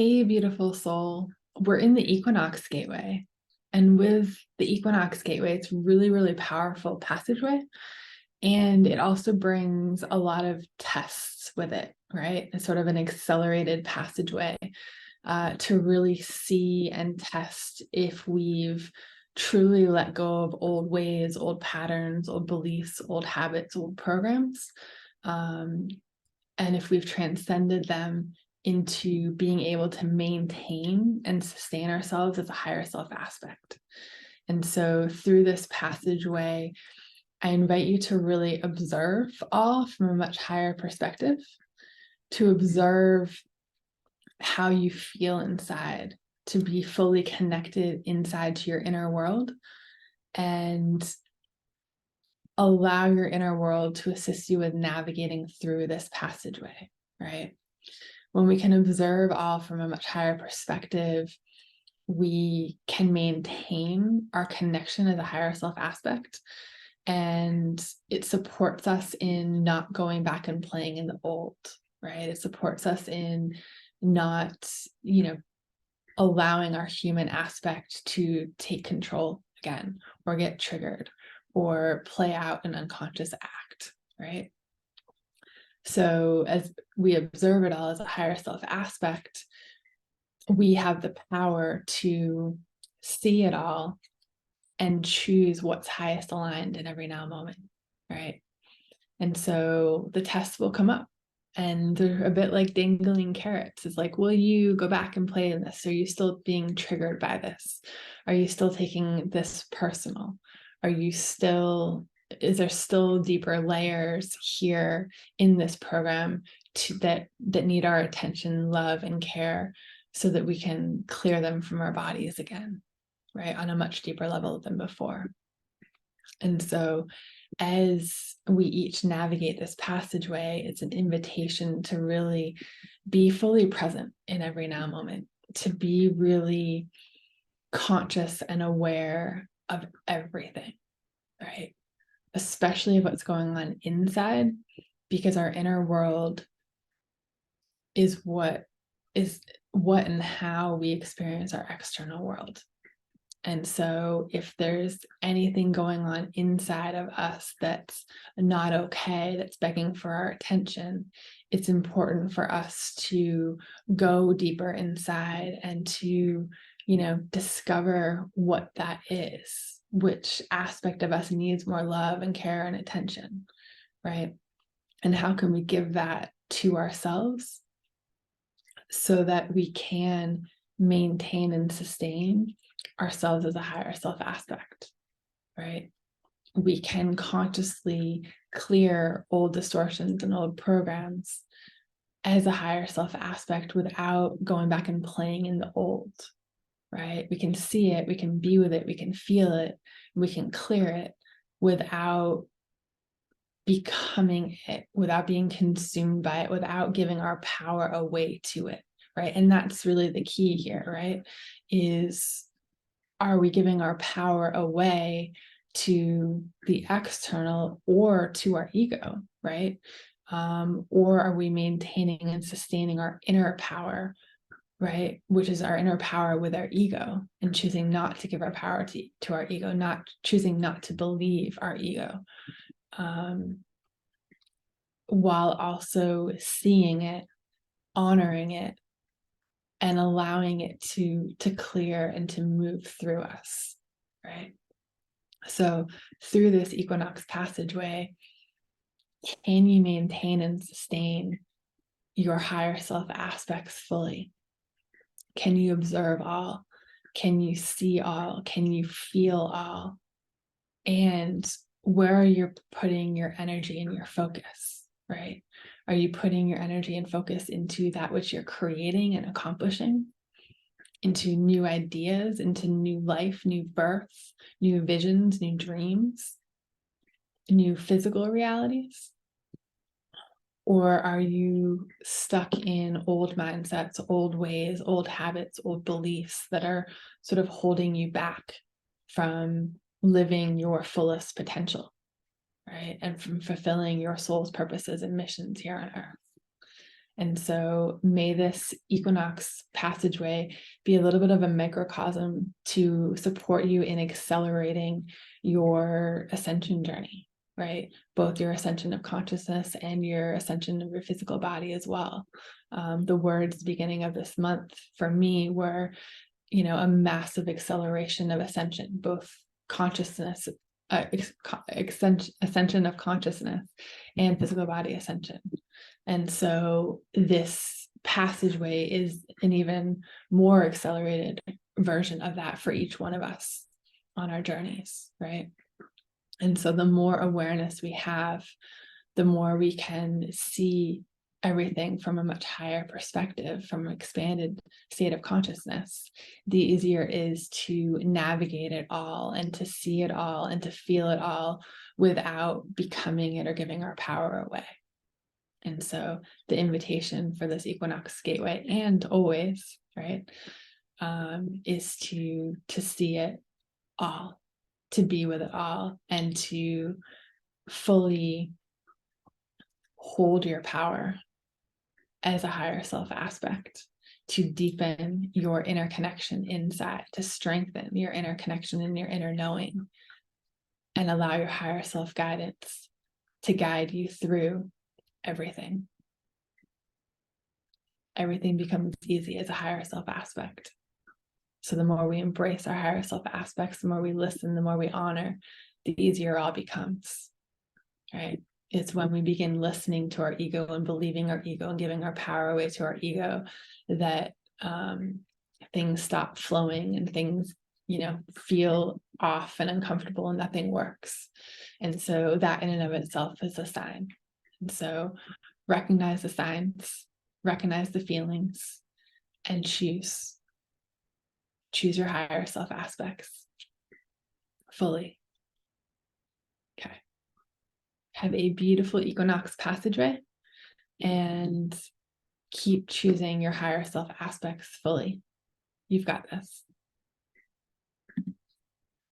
Hey, beautiful soul. We're in the Equinox Gateway. And with the Equinox Gateway, it's really, really powerful passageway. And it also brings a lot of tests with it, right? It's sort of an accelerated passageway to really see and test if we've truly let go of old ways, old patterns, old beliefs, old habits, old programs. And if we've transcended them into being able to maintain and sustain ourselves as a higher self aspect. And so through this passageway, I invite you to really observe all from a much higher perspective, to observe how you feel inside, to be fully connected inside to your inner world, and allow your inner world to assist you with navigating through this passageway, right? When we can observe all from a much higher perspective, we can maintain our connection as a higher self aspect. And it supports us in not going back and playing in the old, right? It supports us in not, allowing our human aspect to take control again, or get triggered, or play out an unconscious act, right? So as we observe it all as a higher self aspect, we have the power to see it all and choose what's highest aligned in every now moment, right? And so the tests will come up, and they're a bit like dangling carrots. It's like, will you go back and play in this? Are you still being triggered by this? Are you still taking this personal? Is there still deeper layers here in this program that need our attention, love, and care, so that we can clear them from our bodies again, right? On a much deeper level than before. And so as we each navigate this passageway, it's an invitation to really be fully present in every now moment, to be really conscious and aware of everything, right? Especially what's going on inside, because our inner world is what and how we experience our external world. And so if there's anything going on inside of us that's not okay, that's begging for our attention, it's important for us to go deeper inside and to, discover what that is, which aspect of us needs more love and care and attention, right? And how can we give that to ourselves so that we can maintain and sustain ourselves as a higher self aspect, right? We can consciously clear old distortions and old programs as a higher self aspect without going back and playing in the old, right? We can see it, we can be with it, we can feel it, we can clear it without becoming it, without being consumed by it, without giving our power away to it, right? And that's really the key here, right? Are we giving our power away to the external or to our ego, right? Or are we maintaining and sustaining our inner power, right? Which is our inner power with our ego, and choosing not to give our power to our ego, choosing not to believe our ego, while also seeing it, honoring it, and allowing it to clear and to move through us, right? So through this equinox passageway, can you maintain and sustain your higher self aspects fully? Can you observe all? Can you see all? Can you feel all? And where are you putting your energy and your focus, right? Are you putting your energy and focus into that which you're creating and accomplishing, into new ideas, into new life, new birth, new visions, new dreams, new physical realities? Or are you stuck in old mindsets, old ways, old habits, old beliefs that are sort of holding you back from living your fullest potential, right? And from fulfilling your soul's purposes and missions here on earth? And so may this equinox passageway be a little bit of a microcosm to support you in accelerating your ascension journey, right? Both your ascension of consciousness and your ascension of your physical body as well. The words beginning of this month for me were, a massive acceleration of ascension, both consciousness, ascension of consciousness and physical body ascension. And so this passageway is an even more accelerated version of that for each one of us on our journeys, right? And so the more awareness we have, the more we can see everything from a much higher perspective, from an expanded state of consciousness, the easier it is to navigate it all and to see it all and to feel it all without becoming it or giving our power away. And so the invitation for this equinox gateway, and always, right, is to see it all, to be with it all, and to fully hold your power as a higher self aspect, to deepen your inner connection inside, to strengthen your inner connection and your inner knowing, and allow your higher self guidance to guide you through everything. Everything becomes easy as a higher self aspect. So the more we embrace our higher self aspects, the more we listen, the more we honor, the easier it all becomes, right? It's when we begin listening to our ego and believing our ego and giving our power away to our ego that things stop flowing and things, feel off and uncomfortable and nothing works. And so that in and of itself is a sign. And so recognize the signs, recognize the feelings, and choose your higher self aspects fully. Okay. Have a beautiful equinox passageway and keep choosing your higher self aspects fully. You've got this.